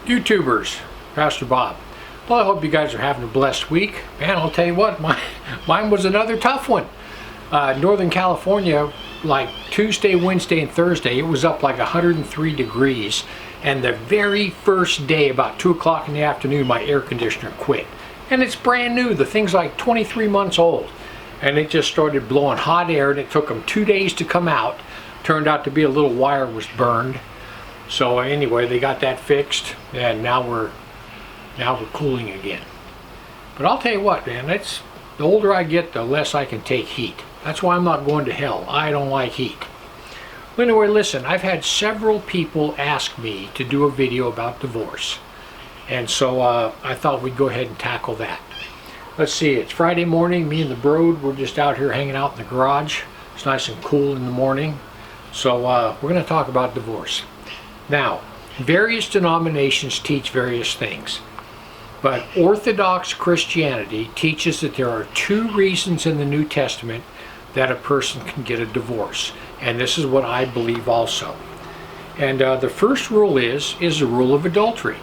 YouTubers, Pastor Bob. Well, I hope you guys are having a blessed week. Man, I'll tell you what, mine was another tough one. Northern California, like Tuesday, Wednesday, and Thursday, it was up like 103 degrees. And the very first day, about 2 o'clock in the afternoon, my air conditioner quit. And it's brand new. The thing's like 23 months old. And it just started blowing hot air, and it took them 2 days to come out. Turned out to be a little wire was burned. So anyway, they got that fixed, and now we're cooling again. But I'll tell you what, man, the older I get, the less I can take heat. That's why I'm not going to hell. I don't like heat. Well, anyway, listen, I've had several people ask me to do a video about divorce. And so I thought we'd go ahead and tackle that. Let's see, it's Friday morning. Me and the Broad, we're just out here hanging out in the garage. It's nice and cool in the morning. So we're going to talk about divorce. Now, various denominations teach various things. But Orthodox Christianity teaches that there are 2 reasons in the New Testament that a person can get a divorce. And this is what I believe also. And the first rule is the rule of adultery.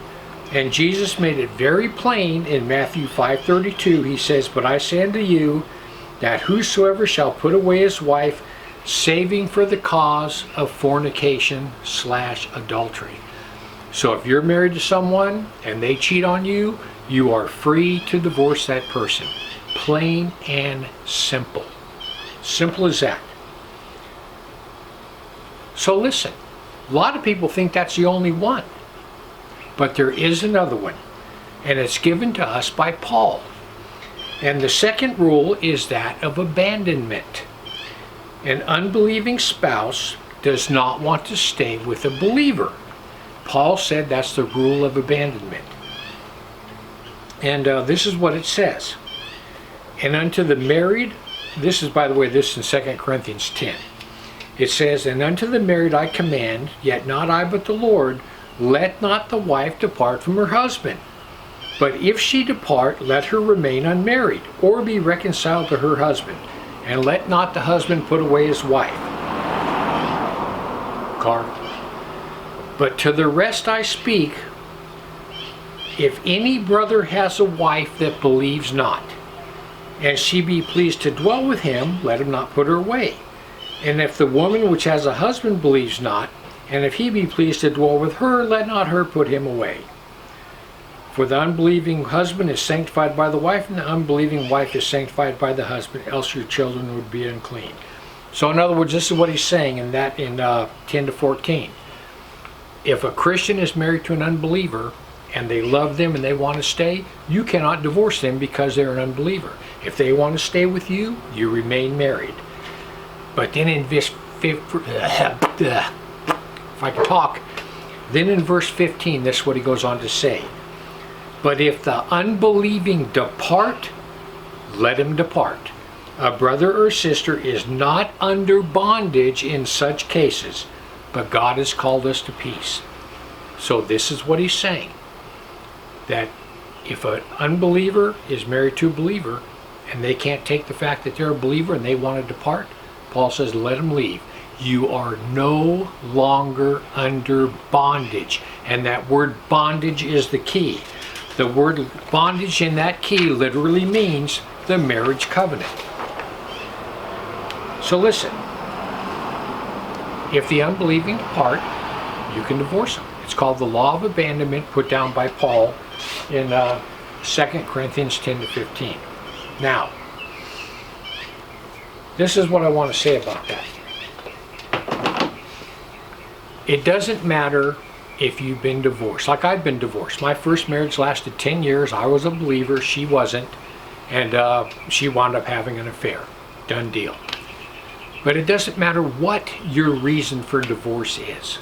And Jesus made it very plain in Matthew 5:32. He says, "But I say unto you, that whosoever shall put away his wife, saving for the cause of fornication/adultery." So if you're married to someone and they cheat on you, you are free to divorce that person. Plain and simple. Simple as that. So listen, a lot of people think that's the only one. But there is another one, and it's given to us by Paul. And the second rule is that of abandonment. An unbelieving spouse does not want to stay with a believer. Paul said that's the rule of abandonment. And this is what it says. And unto the married, this is, by the way, this is in 2 Corinthians 10. It says, "And unto the married I command, yet not I but the Lord, let not the wife depart from her husband. But if she depart, let her remain unmarried, or be reconciled to her husband. And let not the husband put away his wife." Car. "But to the rest I speak, if any brother has a wife that believes not, and she be pleased to dwell with him, let him not put her away. And if the woman which has a husband believes not, and if he be pleased to dwell with her, let not her put him away. For the unbelieving husband is sanctified by the wife, and the unbelieving wife is sanctified by the husband, else your children would be unclean." So in other words, this is what he's saying in 10 to 14. If a Christian is married to an unbeliever, and they love them and they want to stay, you cannot divorce them because they're an unbeliever. If they want to stay with you, you remain married. But then in verse 15, if I can talk, then in verse 15, this is what he goes on to say. "But if the unbelieving depart, let him depart. A brother or sister is not under bondage in such cases, but God has called us to peace." So this is what he's saying. That if an unbeliever is married to a believer, and they can't take the fact that they're a believer and they want to depart, Paul says, let them leave. You are no longer under bondage. And that word bondage is the key. The word bondage in that key literally means the marriage covenant. So listen, if the unbelieving depart, you can divorce them. It's called the law of abandonment, put down by Paul in 2 Corinthians 10 to 15. Now, this is what I want to say about that. It doesn't matter if you've been divorced. Like I've been divorced. My first marriage lasted 10 years. I was a believer. She wasn't. And she wound up having an affair. Done deal. But it doesn't matter what your reason for divorce is.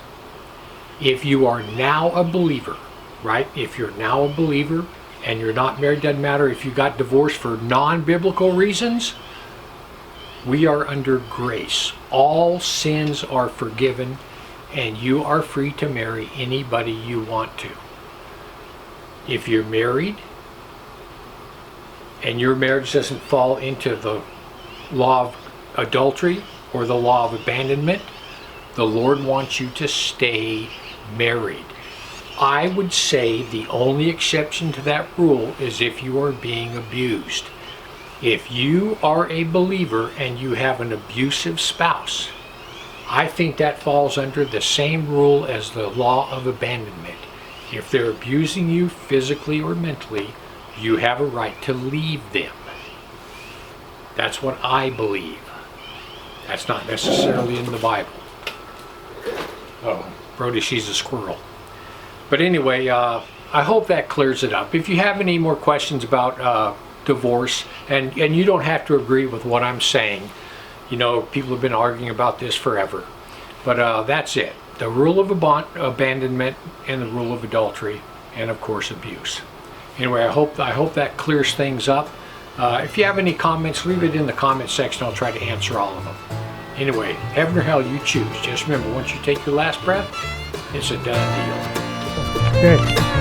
If you are now a believer, right? If you're now a believer and you're not married, doesn't matter if you got divorced for non-biblical reasons, we are under grace. All sins are forgiven, and you are free to marry anybody you want to. If you're married and your marriage doesn't fall into the law of adultery or the law of abandonment, the Lord wants you to stay married. I would say the only exception to that rule is if you are being abused. If you are a believer and you have an abusive spouse, I think that falls under the same rule as the law of abandonment. If they're abusing you physically or mentally, you have a right to leave them. That's what I believe. That's not necessarily in the Bible. Oh, Brody, she's a squirrel. But anyway, I hope that clears it up. If you have any more questions about divorce, and you don't have to agree with what I'm saying. You know, people have been arguing about this forever. But that's it. The rule of abandonment and the rule of adultery, and of course abuse. Anyway, I hope that clears things up. If you have any comments, leave it in the comment section. I'll try to answer all of them. Anyway, heaven or hell, you choose. Just remember, once you take your last breath, it's a done deal. Good.